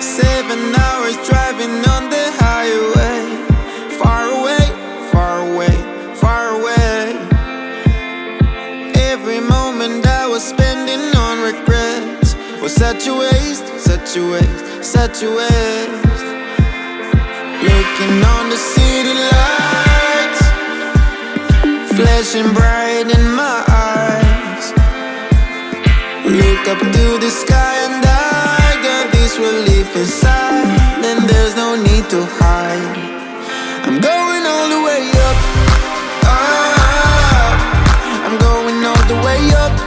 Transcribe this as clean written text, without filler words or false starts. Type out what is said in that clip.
7 hours driving on the highway. Far away, far away, far away. Every moment I was spending on regrets was such a waste, such a waste, such a waste. Looking on the city lights, flashing bright in my eyes. Look up to the sky and I got this relief inside, and there's no need to hide. I'm going all the way up, up. I'm going all the way up.